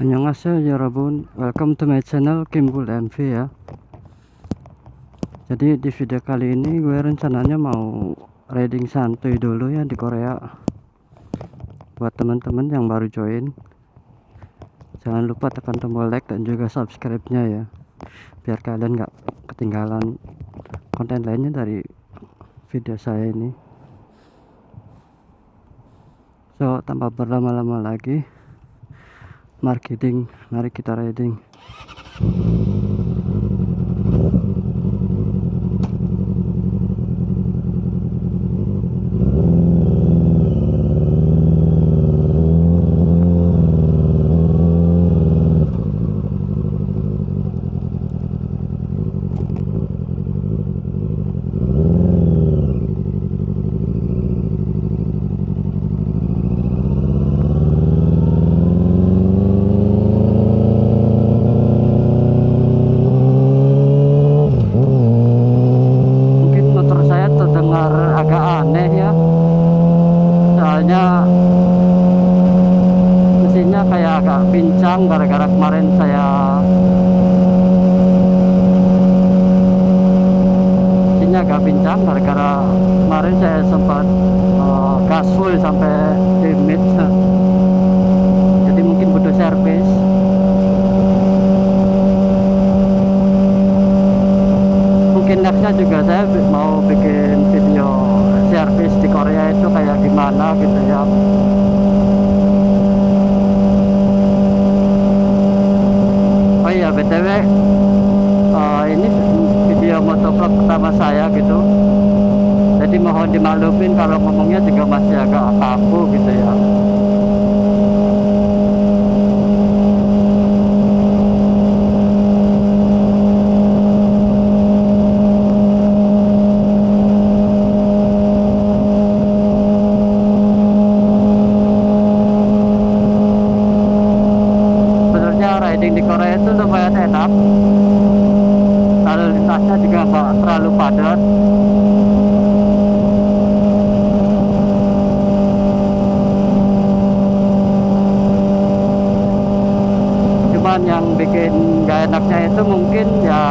Annyeonghaseyo Yorobun, welcome to my channel Kimbul MV ya. Jadi di video kali ini gue rencananya mau riding santuy dulu ya di Korea. Buat teman-teman yang baru join, jangan lupa tekan tombol like dan juga subscribe-nya ya, biar kalian gak ketinggalan konten lainnya dari video saya ini. So tanpa berlama-lama lagi, mari kita riding. Agak aneh ya, soalnya mesinnya kayak agak pincang gara-gara kemarin saya sempat gas full sampai limit, jadi mungkin butuh servis. Mungkin nextnya juga saya mau bikin video servis di Korea itu kayak gimana gitu ya. Oh iya, BTW ini video motovlog pertama saya gitu, jadi mohon dimaklumin kalau ngomongnya juga masih agak kaku gitu ya. Riding di Korea itu lumayan enak, lalu lintasnya juga nggak terlalu padat. Cuman yang bikin gak enaknya itu mungkin ya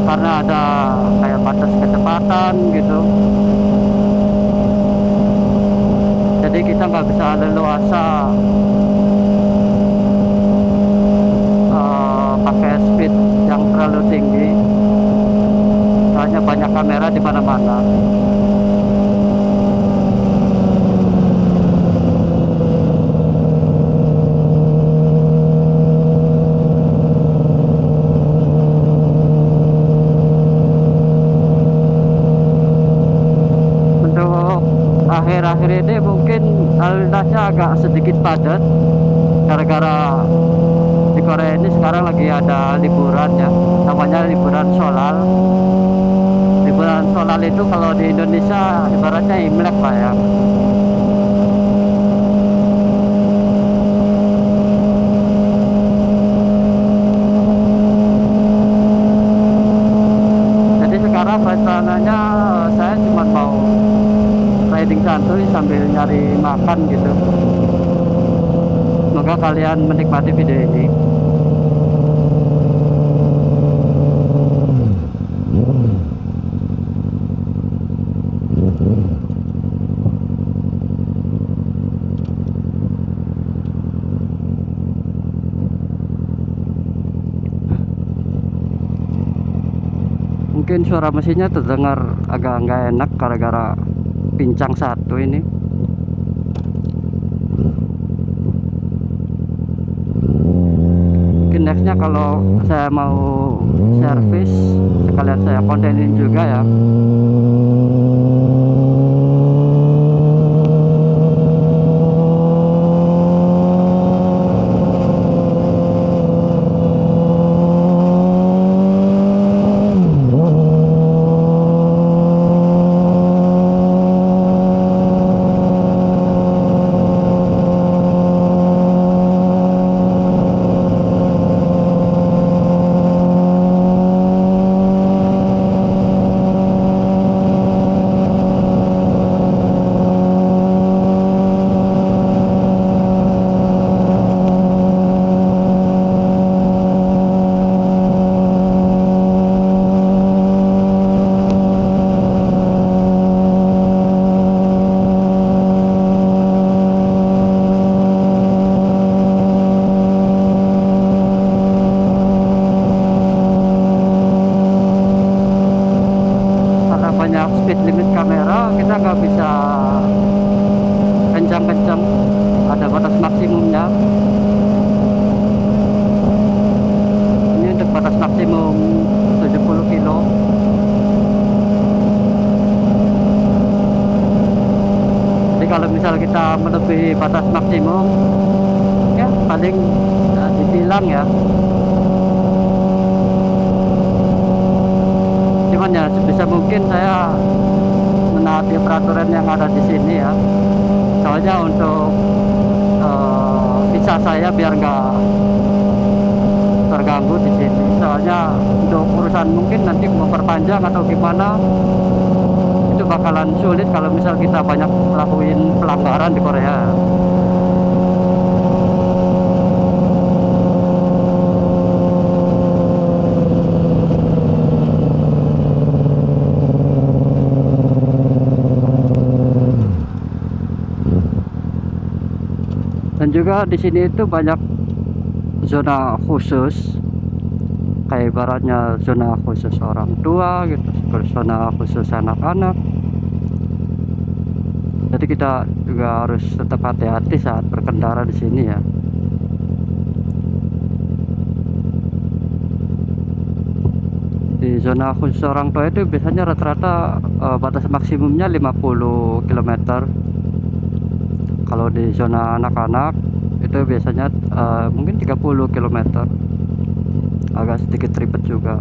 karena ada kayak batas kecepatan gitu, jadi kita nggak bisa leluasa pakai speed yang terlalu tinggi, soalnya banyak kamera di mana-mana. Untuk akhir-akhir ini mungkin lalu lintasnya agak sedikit padat gara-gara di Korea ini sekarang lagi ada liburan ya, namanya liburan Sholal. Liburan Sholal itu kalau di Indonesia ibaratnya Imlek lah ya. Jadi sekarang rencananya saya cuma mau riding santuy sambil nyari makan gitu. Semoga kalian menikmati video ini. Mungkin suara mesinnya terdengar agak nggak enak gara-gara pincang satu ini. Mungkin nextnya kalau saya mau servis sekalian saya kontenin juga ya. melebihi batas maksimum ya paling ditilang ya. Cuman ya sebisa mungkin saya menaati peraturan yang ada di sini ya, soalnya untuk visa saya biar nggak terganggu di sini. Soalnya untuk urusan mungkin nanti mau perpanjang atau gimana itu bakalan sulit kalau misal kita banyak melakukan pelanggaran di Korea. Dan juga di sini itu banyak zona khusus, kayak ibaratnya zona khusus orang tua gitu, zona khusus anak-anak. Jadi kita juga harus tetap hati-hati saat berkendara di sini ya. Di zona khusus orang tua itu biasanya rata-rata batas maksimumnya 50 km. Kalau di zona anak-anak itu biasanya mungkin 30 km. Agak sedikit ribet juga.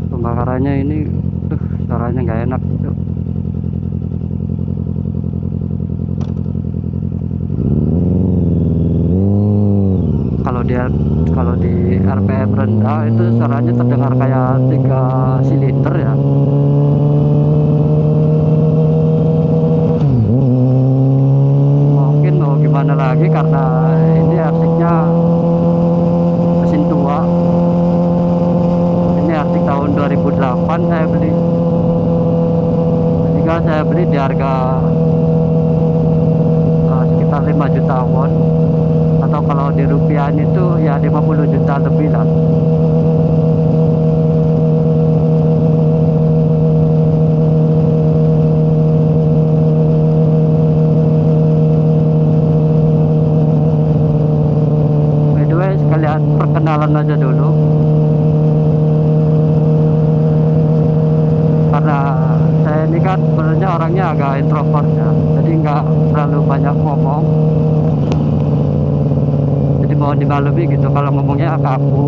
Pembakarannya ini suaranya nggak enak tuh. Kalau di RPM rendah itu suaranya terdengar kayak 3 silinder ya. Mungkin mau gimana lagi karena ini artiknya mesin tua. Ini artik tahun 2008 saya beli. Jika saya beli di harga sekitar 5 juta won, atau kalau di rupiahan itu ya 50 juta lebih lah. By the way, sekalian perkenalan aja dulu, karena saya ini kan sebenarnya orangnya agak introvert ya, jadi nggak terlalu banyak ngomong. Mohon dimaklumi gitu kalau ngomongnya agak kaku.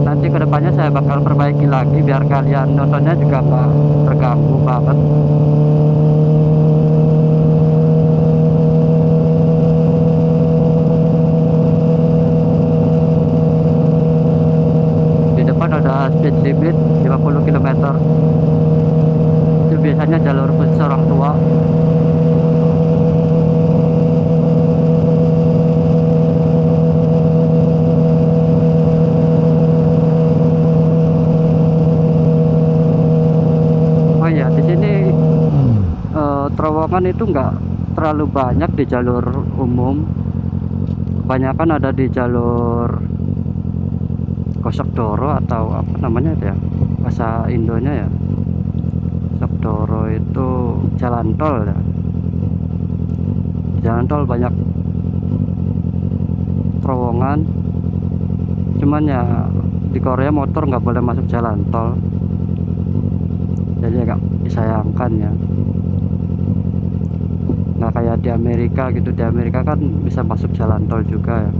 Nanti kedepannya saya bakal perbaiki lagi biar kalian nontonnya juga nggak terganggu banget. Di depan ada speed limit 50 km. Itu biasanya jalur khusus orang tua. Terowongan itu enggak terlalu banyak di jalur umum, kebanyakan ada di jalur Kosokdoro atau apa namanya ya bahasa Indonya ya. Kosokdoro itu jalan tol ya. Jalan tol banyak terowongan, cuman ya di Korea motor nggak boleh masuk jalan tol, jadi agak disayangkan ya. Nggak kayak di Amerika gitu. Di Amerika kan bisa masuk jalan tol juga ya.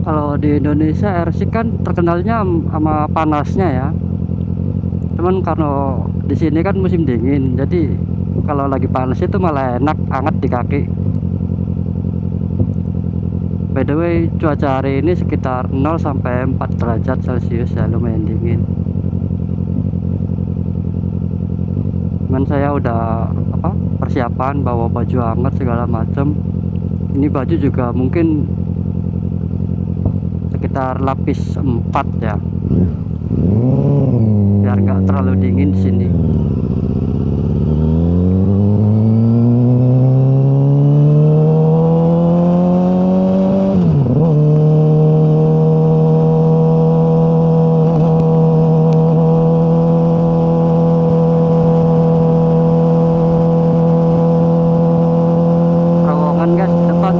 Kalau di Indonesia Ersik kan terkenalnya sama panasnya ya. Cuman kalau di sini kan musim dingin, jadi kalau lagi panas itu malah enak, hangat di kaki. By the way, cuaca hari ini sekitar 0 sampai 4 derajat Celcius ya, lumayan dingin. Cuman saya udah persiapan bawa baju hangat segala macem. Ini baju juga mungkin sekitar lapis 4 ya, biar nggak terlalu dingin di sini. Terowongan guys di depan.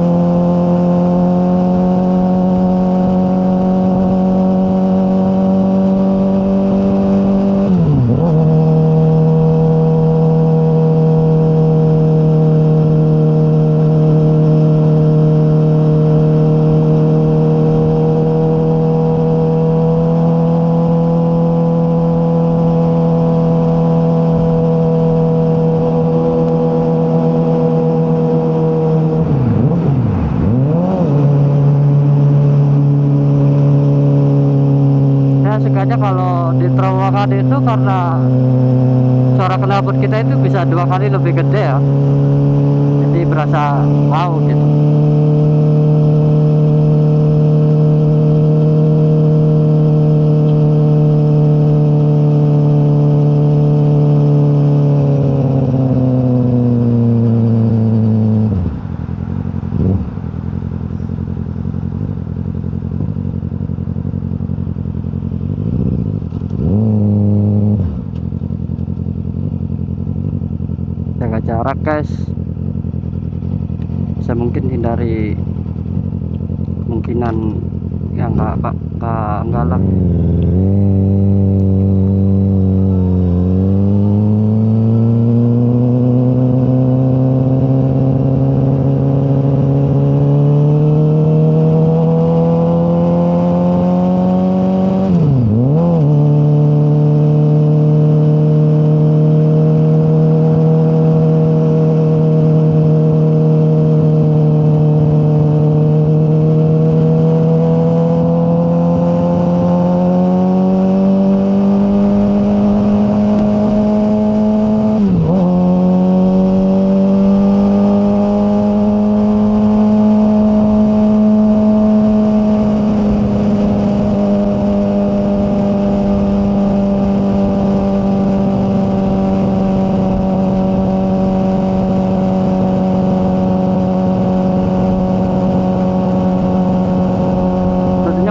Ya sukanya kalau di terowongan itu karena suara knalpot kita itu bisa 2 kali lebih gede ya, jadi berasa wow gitu. Jaga jarak guys, bisa mungkin hindari kemungkinan yang enggak lah.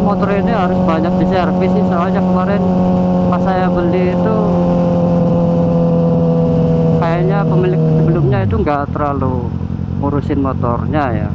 Motor ini harus banyak diservis sih, soalnya kemarin pas saya beli itu kayaknya pemilik sebelumnya itu nggak terlalu ngurusin motornya ya.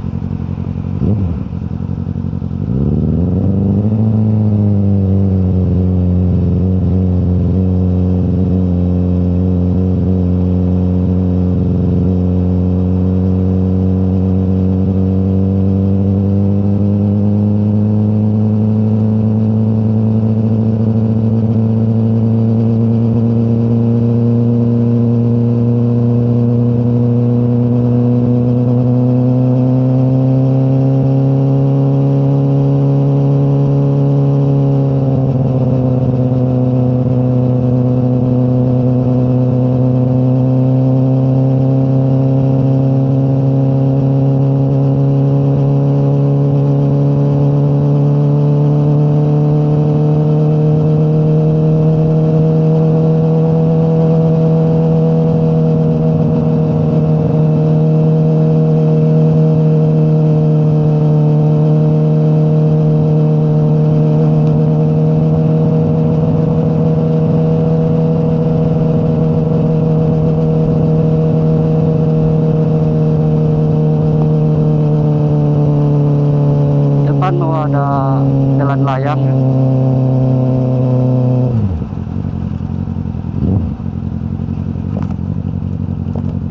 Mau ada jalan layang ya.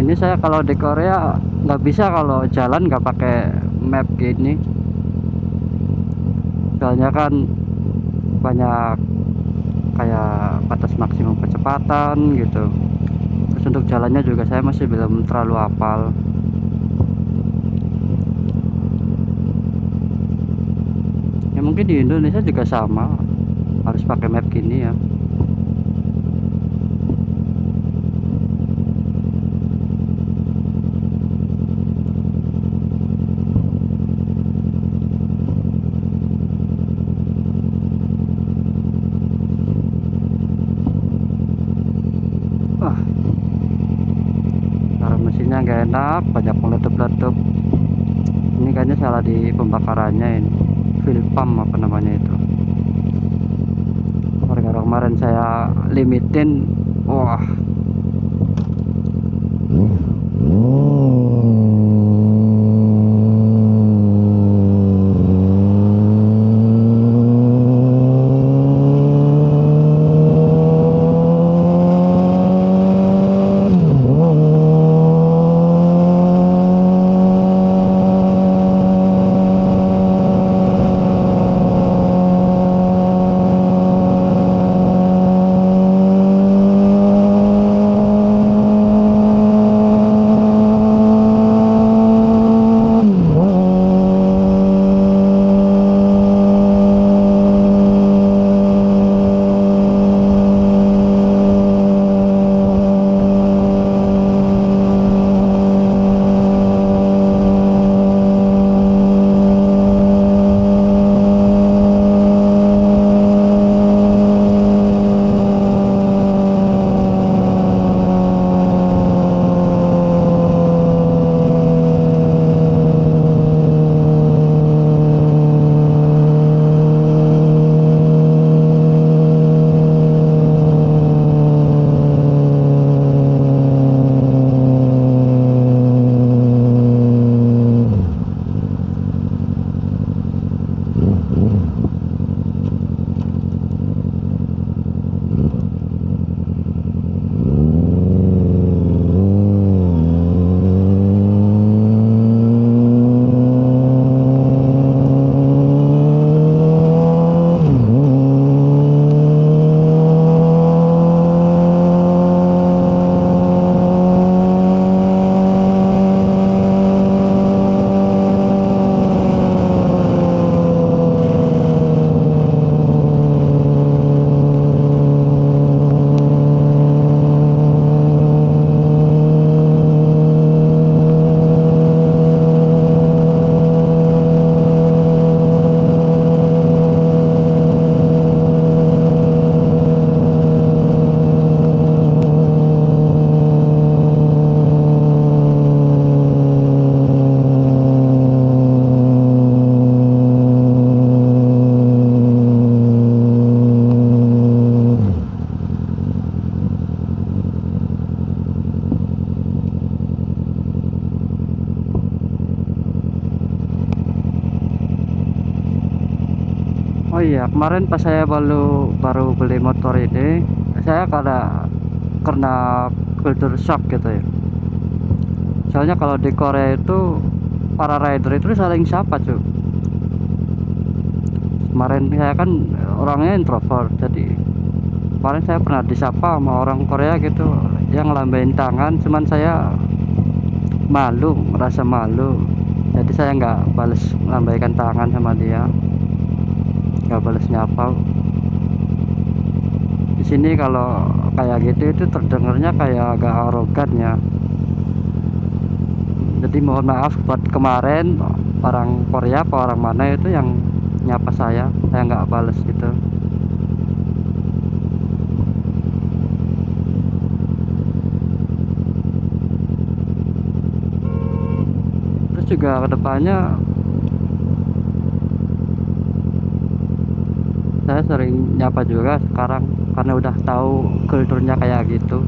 Ini saya kalau di Korea nggak bisa kalau jalan nggak pakai map gini, soalnya kan banyak kayak batas maksimum kecepatan gitu. Terus untuk jalannya juga saya masih belum terlalu hafal. Mungkin di Indonesia juga sama, harus pakai map gini ya. enak, banyak meletup-letup. Ini kayaknya salah di pembakarannya ini, fuel pump apa namanya itu. Karena kemarin saya limitin, wah. Oh iya, kemarin pas saya baru beli motor ini, saya kena culture shock gitu ya. Soalnya kalau di Korea itu para rider itu saling sapa cuy. Kemarin saya kan orangnya introvert, jadi kemarin saya pernah disapa sama orang Korea gitu, yang ngelambain tangan, cuman saya malu, merasa malu, jadi saya nggak bales melambaikan tangan sama dia, nggak balas nyapa. Di sini kalau kayak gitu itu terdengarnya kayak agak arogan ya. Jadi mohon maaf buat kemarin orang Korea apa orang mana itu yang nyapa saya nggak balas gitu. Terus juga kedepannya saya sering nyapa juga sekarang karena udah tahu kulturnya kayak gitu.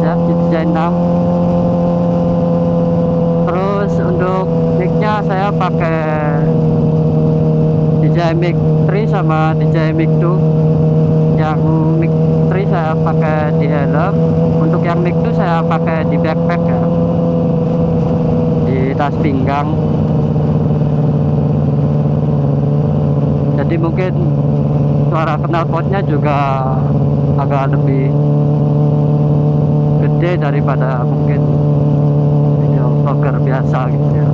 ya, DJI 6. Terus untuk mic-nya saya pakai DJI Mic 3 sama DJI Mic 2. Yang Mic 3 saya pakai di helm, untuk yang Mic 2 saya pakai di backpack ya, di tas pinggang. Jadi mungkin suara knalpotnya juga agak lebih gede daripada mungkin video vlogger biasa gitu ya.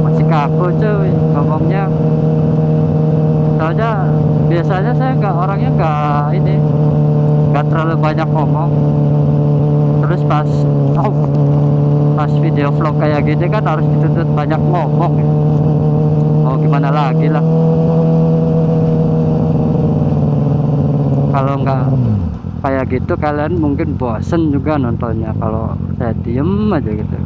Masih kaku cuy ngomongnya, soalnya biasanya saya orangnya nggak terlalu banyak ngomong. Terus pas video vlog kayak gini kan harus dituntut banyak ngomong ya. Mau gimana lagi lah, kalau nggak kayak gitu kalian mungkin bosen juga nontonnya kalau saya diem aja gitu.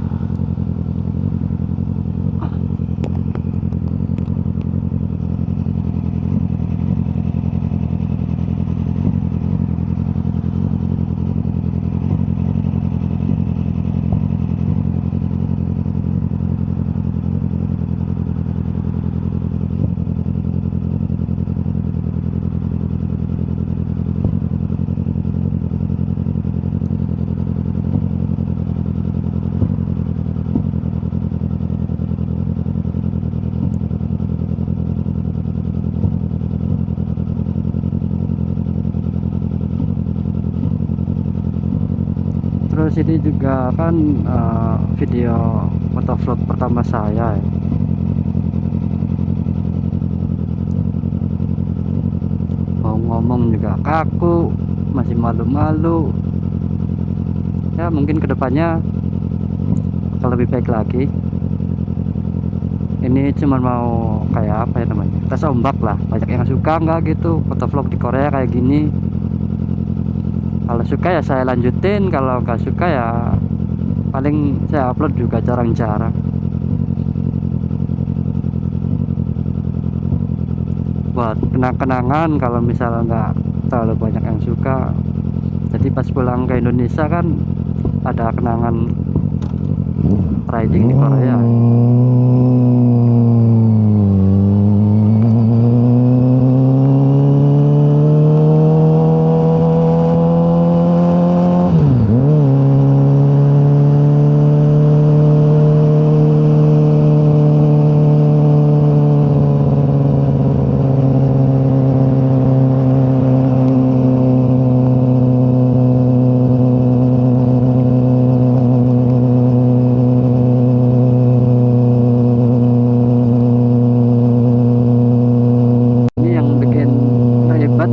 Terus ini juga kan video motovlog pertama saya ya. Mau ngomong juga kaku, masih malu-malu ya. Mungkin kedepannya akan lebih baik lagi. Ini cuma mau kayak apa ya namanya, tes ombak lah. Banyak yang suka nggak gitu motovlog di Korea kayak gini. Kalau suka ya saya lanjutin, kalau nggak suka ya paling saya upload juga jarang-jarang. Buat kenang-kenangan kalau misalnya nggak terlalu banyak yang suka. Jadi pas pulang ke Indonesia kan ada kenangan riding di Korea.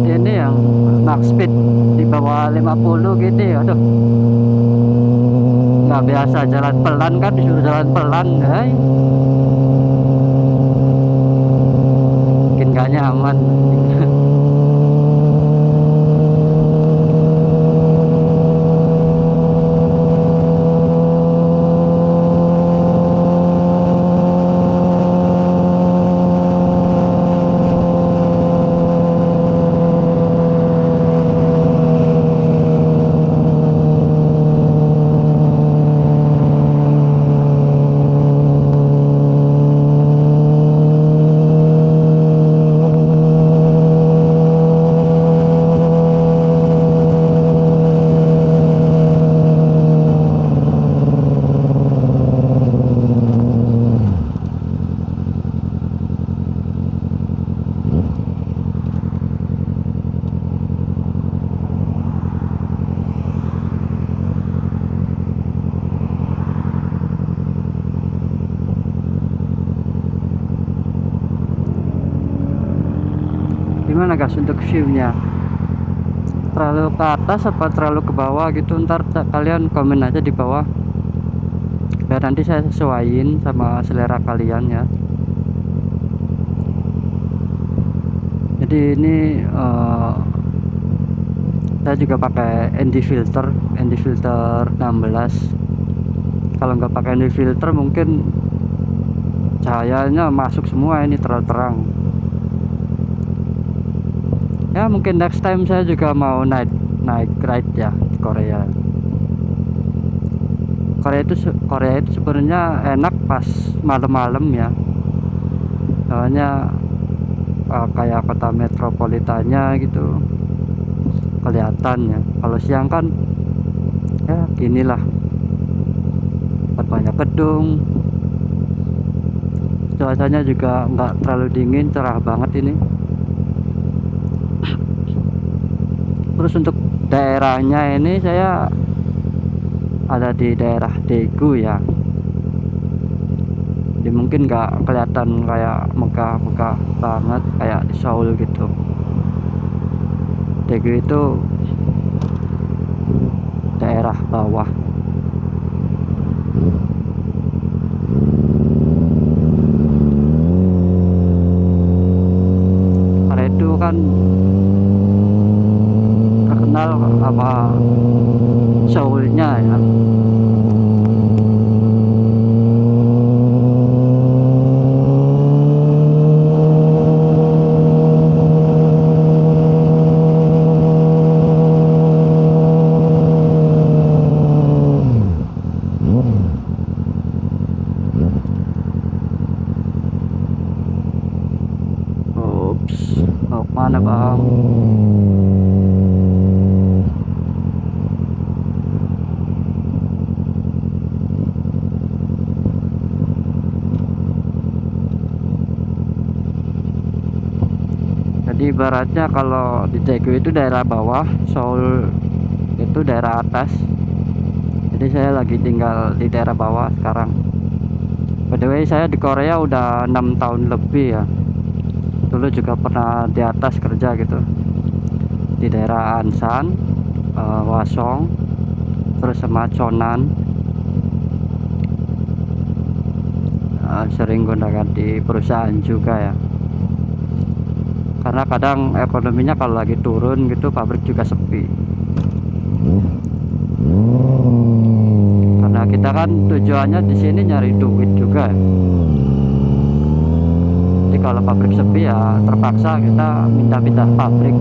Ini yang max speed di bawah 50 gitu ya. Aduh, nggak biasa jalan pelan kan, disuruh jalan pelan, mungkin gak nyaman. Gimana guys untuk view-nya, terlalu ke atas apa terlalu ke bawah gitu? Ntar kalian komen aja di bawah biar nanti saya sesuaiin sama selera kalian ya. Jadi ini saya juga pakai ND filter 16. Kalau nggak pakai ini filter mungkin cahayanya masuk semua, ini terlalu terang. Ya mungkin next time saya juga mau naik ride ya di Korea. Korea itu sebenarnya enak pas malam-malam ya, soalnya kayak kota metropolitannya gitu kelihatan ya. Kalau siang kan ya ginilah, banyak gedung, cuacanya juga nggak terlalu dingin, cerah banget ini. Terus untuk daerahnya ini saya ada di daerah Daegu ya, jadi mungkin nggak kelihatan kayak megah-megah banget kayak di Seoul gitu. Daegu itu daerah bawah. Karena itu kan terkenal apa Seoulnya ya. Ups, mau kemana bang? Jadi ibaratnya kalau di Daegu itu daerah bawah, Seoul itu daerah atas. Jadi saya lagi tinggal di daerah bawah sekarang. By the way, saya di Korea udah 6 tahun lebih ya. Dulu juga pernah di atas kerja gitu, di daerah Ansan, Hwasong, terus sama Chonan. Sering gonta-ganti perusahaan juga ya, karena kadang ekonominya kalau lagi turun gitu pabrik juga sepi. Karena kita kan tujuannya di sini nyari duit juga ya. Jadi kalau pabrik sepi ya terpaksa kita pindah-pindah pabrik.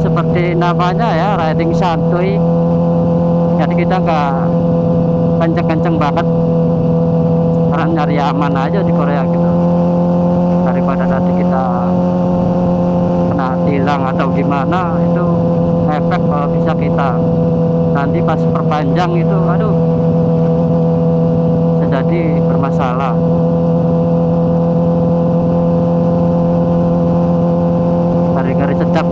Seperti namanya ya, riding santuy. Jadi kita nggak kenceng-kenceng banget, karena nyari aman aja di Korea gitu, daripada nanti kita kena tilang atau gimana. Itu efek kalau bisa kita nanti pas perpanjang itu, aduh, bisa jadi bermasalah. Ngeri-ngeri sedap.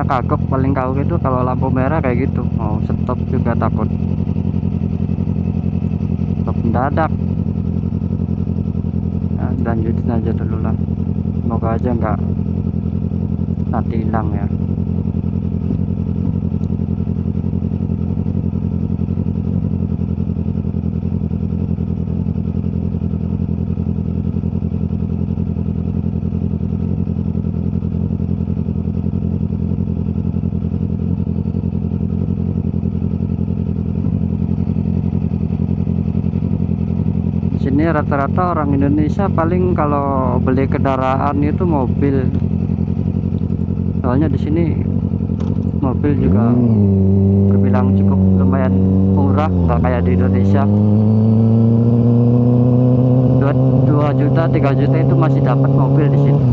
kagok paling kau gitu kalau lampu merah kayak gitu, mau stop juga takut stop mendadak. Nah, lanjutin aja dulu lah, semoga aja nggak nanti hilang ya. Sini rata-rata orang Indonesia paling kalau beli kendaraan itu mobil, soalnya di sini mobil juga terbilang cukup lumayan murah, nggak kayak di Indonesia. 2 juta 3 juta itu masih dapat mobil di sini.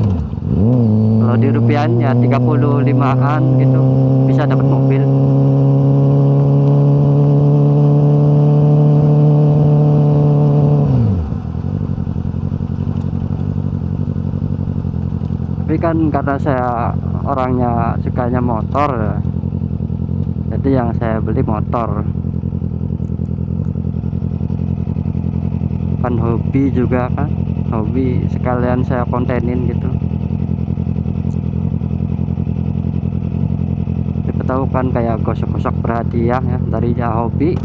Kalau di rupiahan ya 35-an gitu bisa dapat mobil. Tapi kan karena saya orangnya sukanya motor ya, jadi yang saya beli motor. Kan hobi juga kan, hobi sekalian saya kontenin gitu. Kita tahu kan kayak gosok-gosok berhadiah ya, dari hobi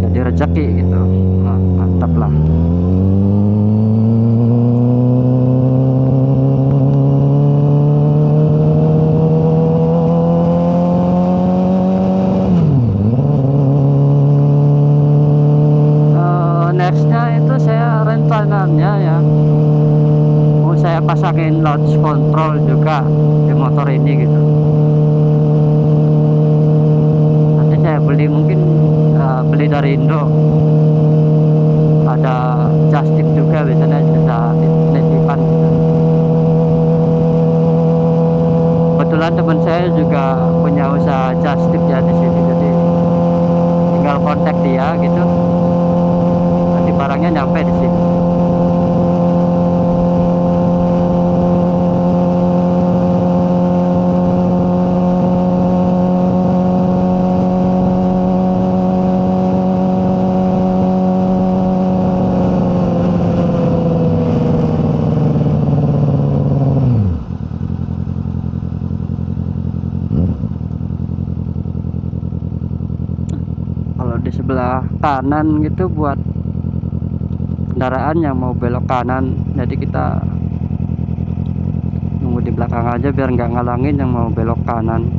jadi rezeki gitu. Nah, mantap lah. Nextnya itu saya rencananya ya mau saya pasangin launch control juga di motor ini gitu. Nanti saya beli mungkin beli dari Indo, ada just tip juga biasanya bisa titipan gitu. Kebetulan teman saya juga punya usaha just tip ya di sini, jadi tinggal kontak dia gitu, nanti barangnya nyampe di sini. Kalau di sebelah kanan gitu buat kendaraan yang mau belok kanan, jadi kita nunggu di belakang aja biar nggak ngalangin yang mau belok kanan.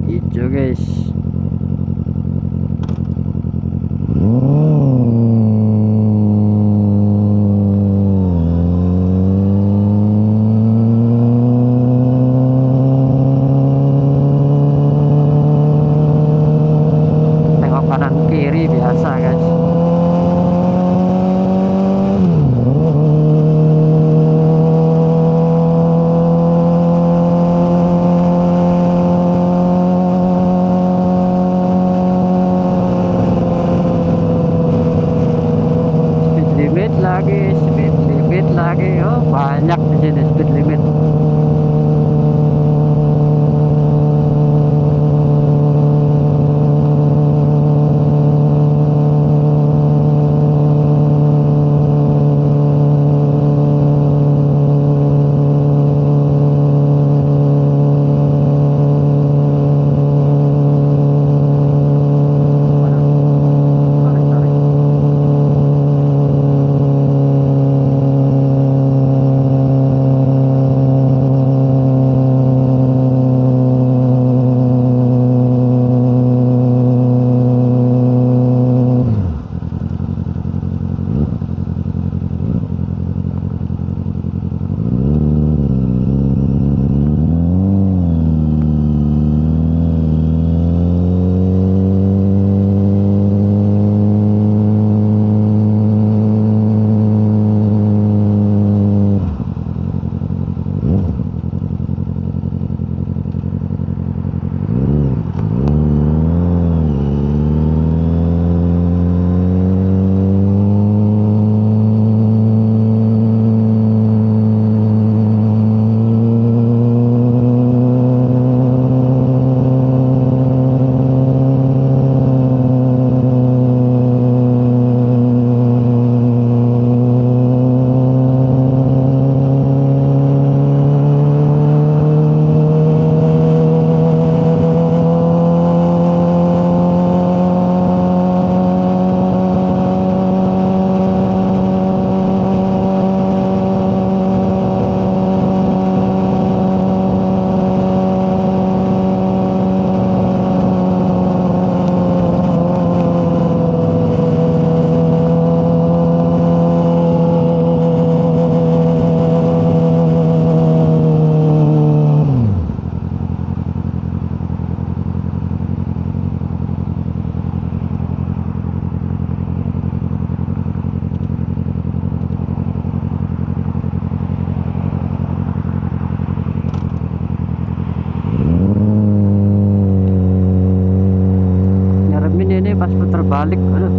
Hijau guys. balik. Aduh,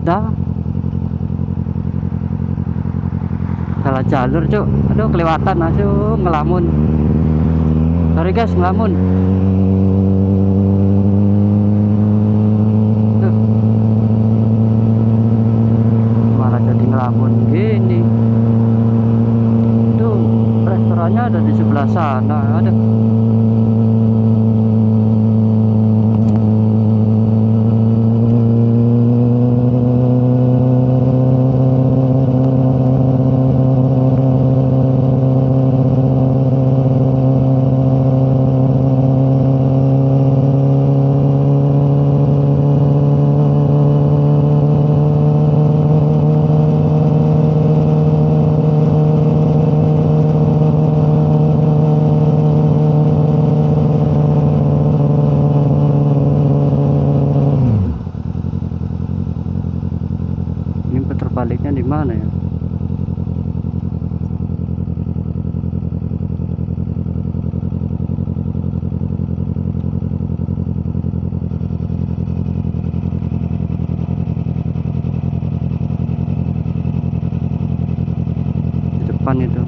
dah salah jalur cuk. Aduh kelewatan aduh, ngelamun. Sorry guys, ngelamun. Duh, malah jadi ngelamun gini. Tuh restorannya ada di sebelah sana. Aduh, ini putar baliknya di mana ya? Di depan itu.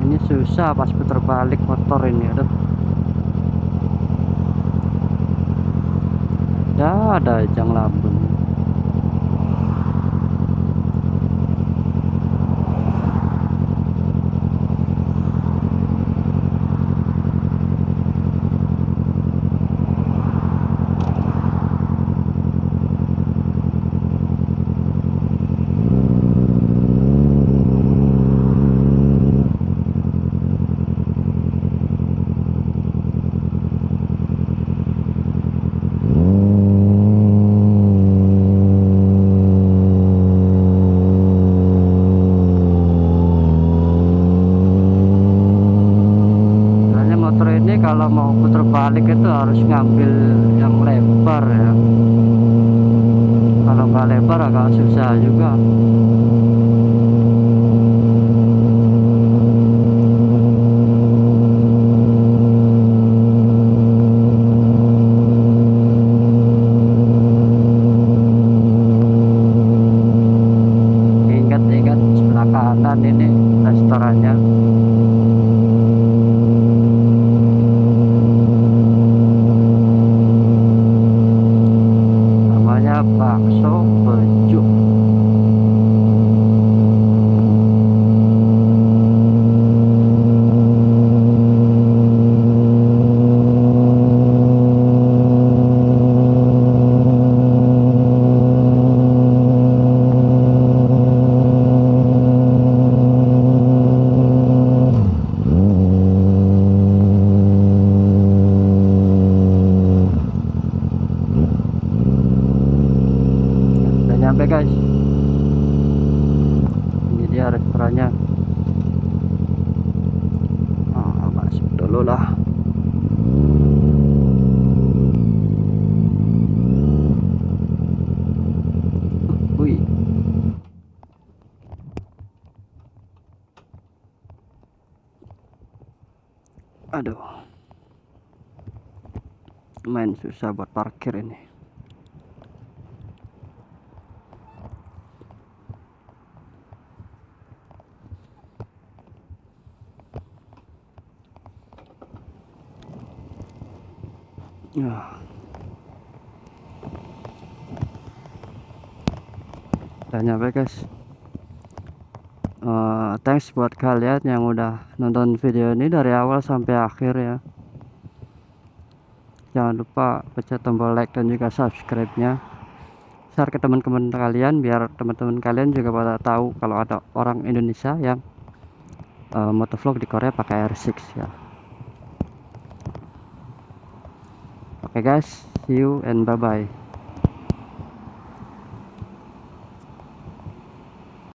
Ini susah pas putar balik motor ini. Aduh, ada aja ngelamun. Kalau mau putar balik itu harus ngambil yang lebar ya. Kalau nggak lebar agak susah juga. Ingat-ingat sebelah kanan ini restorannya. Bakso Bejuk. Sampai guys, ini dia restorannya. Masuk dulu lah. Wih, aduh, lumayan susah buat parkir ini. udah nyampe guys. Thanks buat kalian yang udah nonton video ini dari awal sampai akhir ya. Jangan lupa pencet tombol like dan juga subscribe nya, share ke teman-teman kalian biar teman-teman kalian juga pada tahu kalau ada orang Indonesia yang motovlog di Korea pakai R6 ya. Oke guys, see you and bye bye.